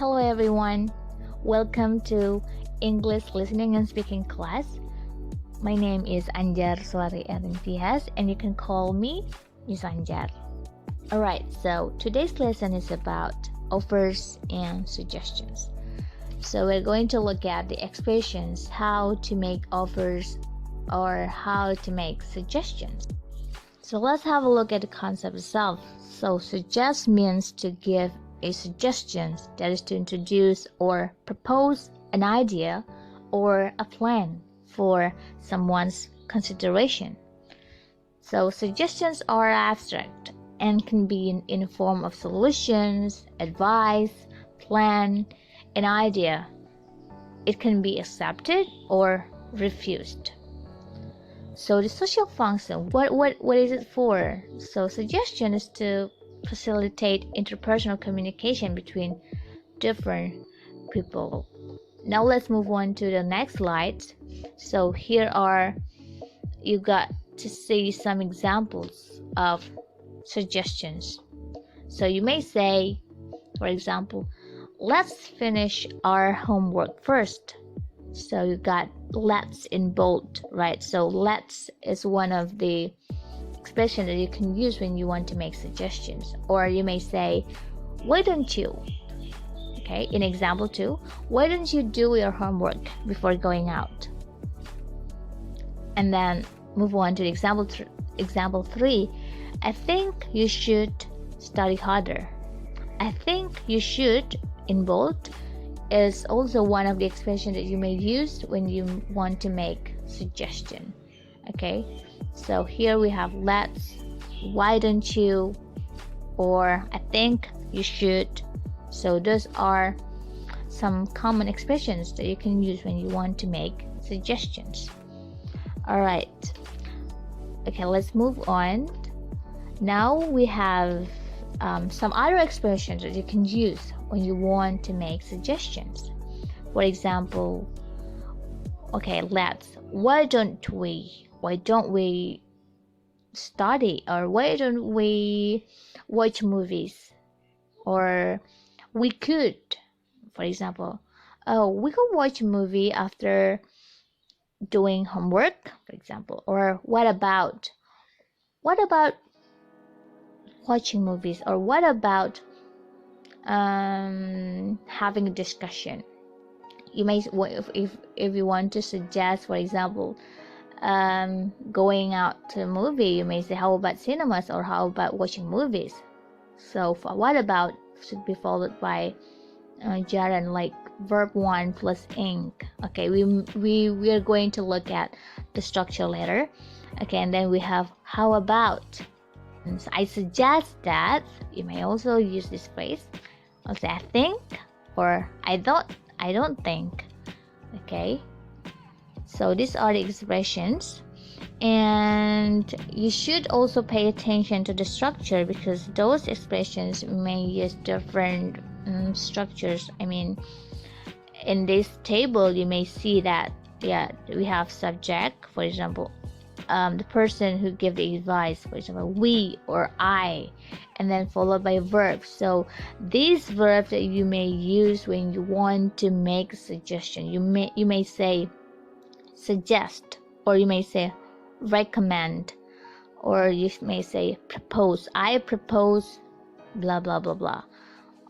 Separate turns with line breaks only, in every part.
Hello everyone, welcome to English listening and speaking class. My name is Anjar and you can call me Miss Anjar. Alright, so today's lesson is about offers and suggestions. So we're going to look at the expressions how to make offers or how to make suggestions. So let's have a look at the concept itself. So suggest means to give a suggestion, that is to introduce or propose an idea or a plan for someone's consideration. So suggestions are abstract and can be in the form of solutions, advice, plan, an idea. It can be accepted or refused. So the social function, what is it for? So suggestion is to facilitate interpersonal communication between different people. Now let's move on to the next slide. So here you got to see some examples of suggestions. So you may say, for example, let's finish our homework first. So you got let's in bold, right? So let's is one of the expressions that you can use when you want to make suggestions. Or you may say, why don't you? Okay, in example 2, why don't you do your homework before going out? And then move on to example 3, I think you should study harder. I think you should in bold is also one of the expressions that you may use when you want to make suggestion. Okay, so here we have let's, why don't you, or I think you should. So those are some common expressions that you can use when you want to make suggestions. Alright, okay, let's move on. Now we have some other expressions that you can use when you want to make suggestions. For example, okay, why don't we study, or why don't we watch movies? Or we could, for example, we could watch a movie after doing homework, for example. Or what about watching movies, or what about having a discussion? You may, if you want to suggest, for example, going out to a movie, you may say how about cinemas, or how about watching movies. So for what about should be followed by gerund, like verb 1 plus ing. Okay, we are going to look at the structure later. Okay, and then we have how about. So I suggest that. You may also use this phrase. I'll say I think, or I don't think. Okay, so these are the expressions, and you should also pay attention to the structure, because those expressions may use different structures. I mean, in this table you may see that we have subject, for example, the person who gave the advice, for example, we or I, and then followed by verbs. So these verbs that you may use when you want to make a suggestion, you may say suggest, or you may say recommend, or you may say propose. I propose blah blah blah blah.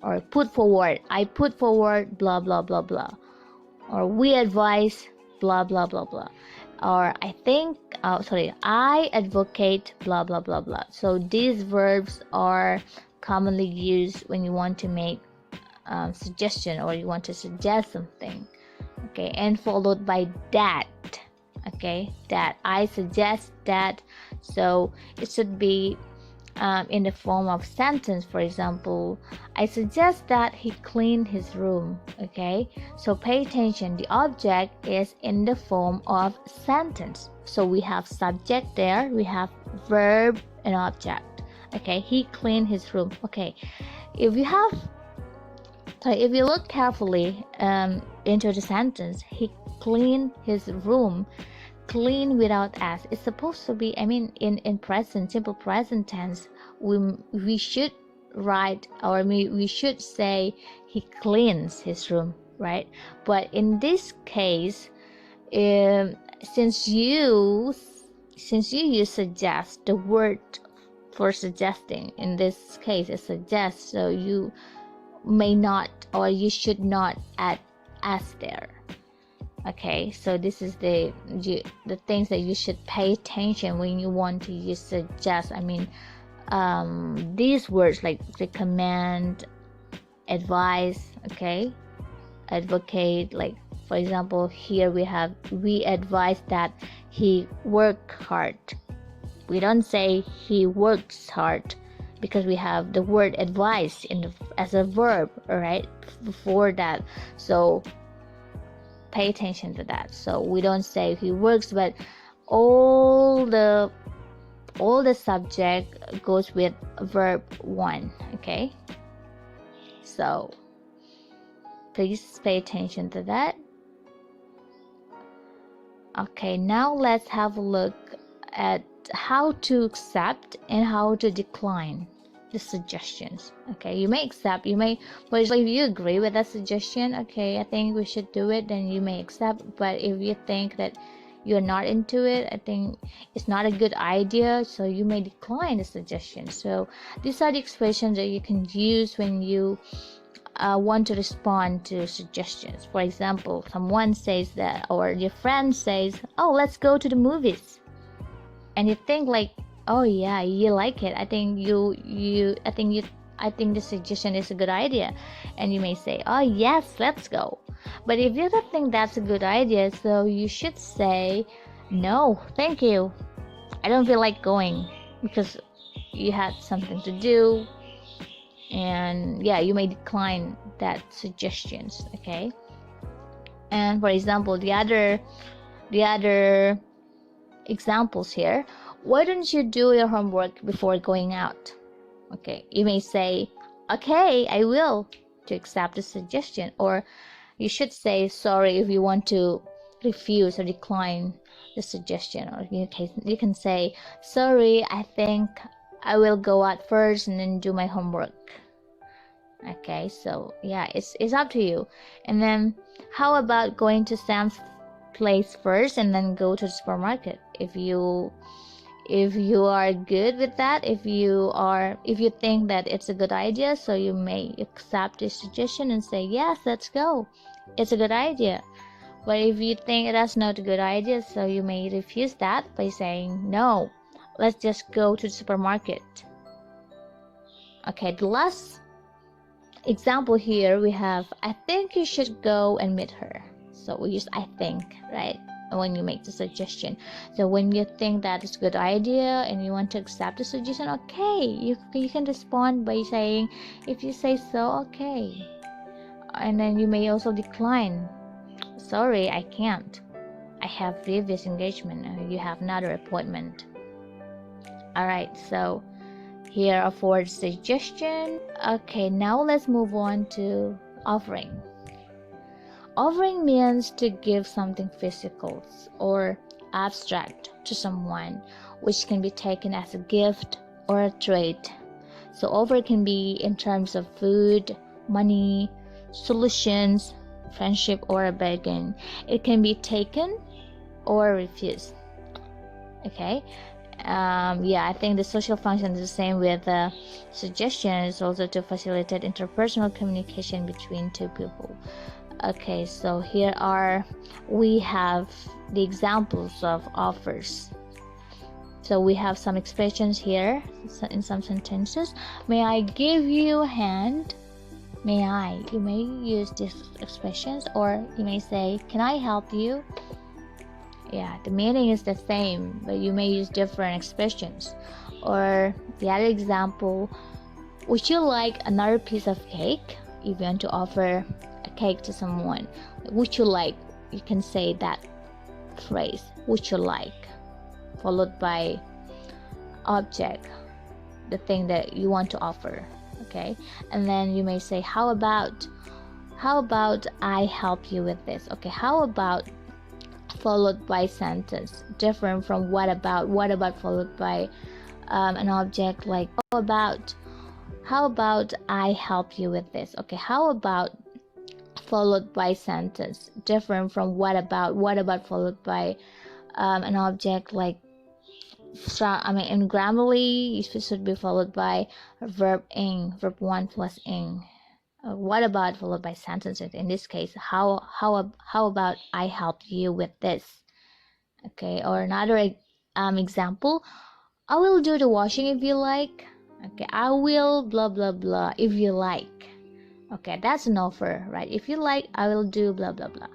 Or put forward, I put forward blah blah blah blah. Or we advise blah blah blah blah. Or I advocate blah blah blah blah. So these verbs are commonly used when you want to make suggestion, or you want to suggest something. Okay, and followed by that. Okay, that I suggest that. So it should be in the form of sentence. For example, I suggest that he clean his room. Okay, so pay attention, the object is in the form of sentence. So we have subject there, we have verb and object. Okay, he cleaned his room. Okay, if you look carefully into the sentence, he cleaned his room. Clean without s, it's supposed to be, I mean, in present, simple present tense, we should write, or we should say he cleans his room, right? But in this case, since you use suggest, the word for suggesting in this case is suggest, so you may not, or you should not add as there. Okay, so this is the things that you should pay attention when you want to use suggest. I mean, these words like recommend, advise, okay, advocate. Like for example, here we advise that he work hard. We don't say he works hard, because we have the word advise as a verb, all right, before that. So pay attention to that. So we don't say he works, but all the subject goes with verb 1. Okay, so please pay attention to that. Okay, now let's have a look at how to accept and how to decline the suggestions. Okay, you may accept, but if you agree with that suggestion, okay, I think we should do it, then you may accept. But if you think that you're not into it, I think it's not a good idea, so you may decline the suggestion. So these are the expressions that you can use when you want to respond to suggestions. For example, someone says that, or your friend says, oh, let's go to the movies, and you think like, oh yeah, you like it, I think the suggestion is a good idea, and you may say, oh yes, let's go. But if you don't think that's a good idea, so you should say, no, thank you, I don't feel like going, because you had something to do, and yeah, you may decline that suggestions. Okay, and for example, the other examples here, why don't you do your homework before going out? Okay, you may say, okay, I will, to accept the suggestion. Or you should say sorry if you want to refuse or decline the suggestion. Or you can say, sorry, I think I will go out first and then do my homework. Okay, so yeah, it's up to you. And then how about going to Sam's place first and then go to the supermarket? If you are good with that, if you think that it's a good idea, so you may accept the suggestion and say, yes, let's go, it's a good idea. But if you think that's not a good idea, so you may refuse that by saying, no, let's just go to the supermarket. Okay, the last example here we have, I think you should go and meet her. So we use I think, right, when you make the suggestion. So when you think that is a good idea and you want to accept the suggestion, okay, you can respond by saying, if you say so, okay. And then you may also decline, sorry, I can't, I have previous engagement, you have another appointment. Alright, so here are 4 suggestions. Okay, now let's move on to offering. Offering means to give something physical or abstract to someone, which can be taken as a gift or a trade. So offer can be in terms of food, money, solutions, friendship, or a bargain. It can be taken or refused. Okay, I think the social function is the same with suggestion. Is also to facilitate interpersonal communication between two people. Okay, so here we have the examples of offers. So we have some expressions here in some sentences. May I give you a hand? May I? You may use these expressions, or you may say, can I help you? Yeah, the meaning is the same, but you may use different expressions. Or the other example, would you like another piece of cake? If you want to offer a cake to someone, would you like, you can say that phrase, would you like, followed by object, the thing that you want to offer. Okay, and then you may say, how about I help you with this? Okay, how about followed by sentence, different from what about followed by an object, like how about How about I help you with this? Okay, how about followed by sentence different from what about followed by an object like in grammarly it should be followed by verb ing, verb 1 plus ing. What about followed by sentences? In this case, how about I help you with this? Okay, or another example, I will do the washing if you like. Okay, I will blah blah blah if you like. Okay, that's an offer, right? If you like, I will do blah blah blah.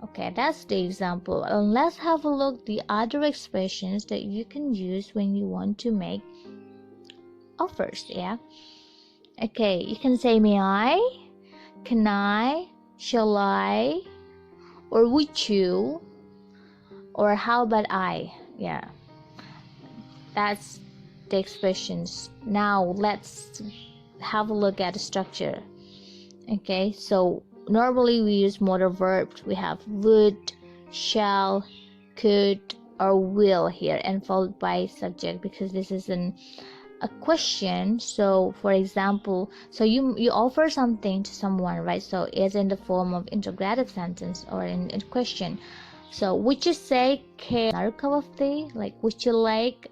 Okay, that's the example. And let's have a look the other expressions that you can use when you want to make offers. Yeah. Okay, you can say may I, can I, shall I, or would you, or how about I. Yeah, that's the expressions. Now let's have a look at the structure. Okay, so normally we use modal verbs. We have would, shall, could, or will here, and followed by subject because this is a question. So for example, so you offer something to someone, right? So it's in the form of interrogative sentence or in question. So would you say another cup of tea? Like would you like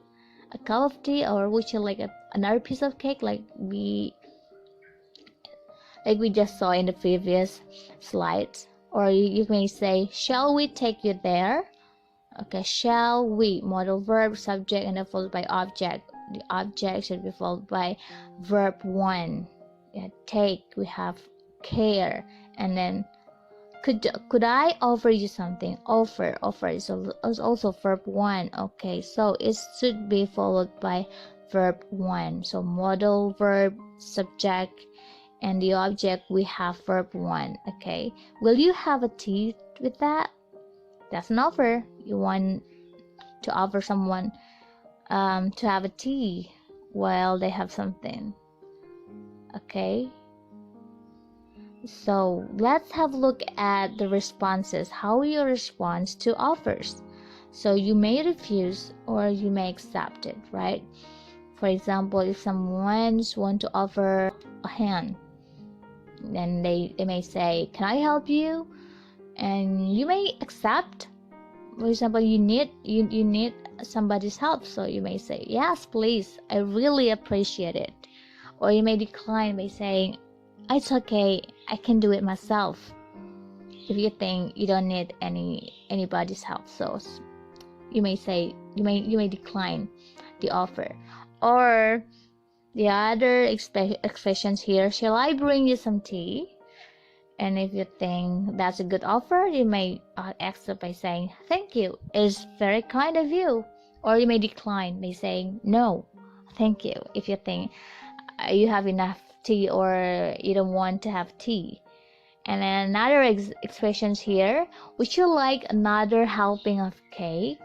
a cup of tea, or would you like another piece of cake? Like we just saw in the previous slides. Or you may say, shall we take you there? Okay, shall we, modal verb, subject, and then followed by object. The object should be followed by verb 1. Yeah, take, we have care, and then could I offer you something? Offer is also verb 1. Okay, so it should be followed by verb 1. So modal verb, subject, and the object we have verb 1. Okay, will you have a tea with that? That's an offer. You want to offer someone to have a tea while they have something. Okay, so let's have a look at the responses. How you respond to offers. So you may refuse or you may accept it, right? For example, if someone's want to offer a hand, then they may say, can I help you? And you may accept. For example, you need somebody's help, so you may say, yes please, I really appreciate it. Or you may decline by saying, it's okay, I can do it myself, if you think you don't need anybody's help. So you may say, you may decline the offer. Or the other expressions here, shall I bring you some tea? And if you think that's a good offer, you may accept by saying, thank you, it's very kind of you. Or you may decline by saying, no, thank you, if you think you have enough tea or you don't want to have tea. And then another expressions here, would you like another helping of cake?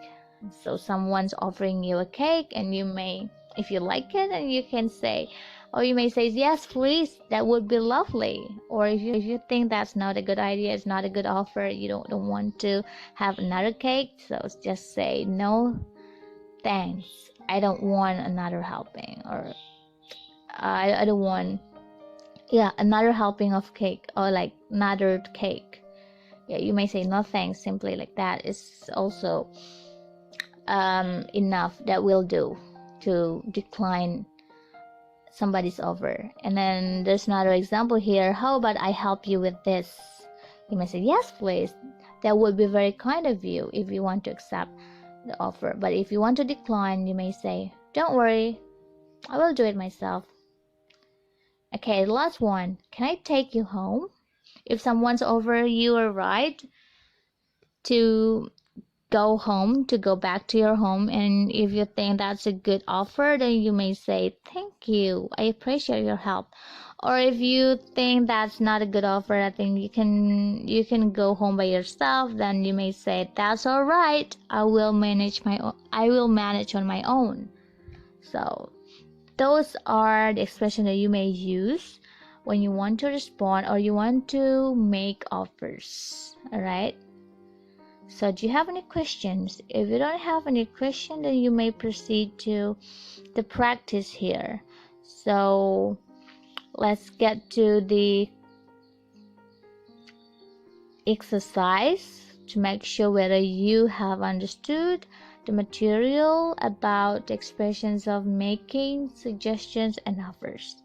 So someone's offering you a cake, and you may, if you like it, and you can say, or you may say, yes please, that would be lovely. Or if you think that's not a good idea, it's not a good offer, you don't want to have another cake, so just say, no thanks, I don't want another helping. Or I don't want another helping of cake, or like another cake. You may say no thanks, simply like that is also enough. That will do to decline somebody's offer. And then there's another example here, how about I help you with this? You may say, yes please, that would be very kind of you, if you want to accept the offer. But if you want to decline, you may say, don't worry, I will do it myself. Okay, the last one, can I take you home? If someone's offer you a ride to go back to your home, and if you think that's a good offer, then you may say, thank you, I appreciate your help. Or if you think that's not a good offer, I think you can go home by yourself, then you may say, that's all right, I will manage on my own. So those are the expressions that you may use when you want to respond or you want to make offers. All right, so do you have any questions? If you don't have any question, then you may proceed to the practice here. So let's get to the exercise to make sure whether you have understood the material about the expressions of making, suggestions, and offers.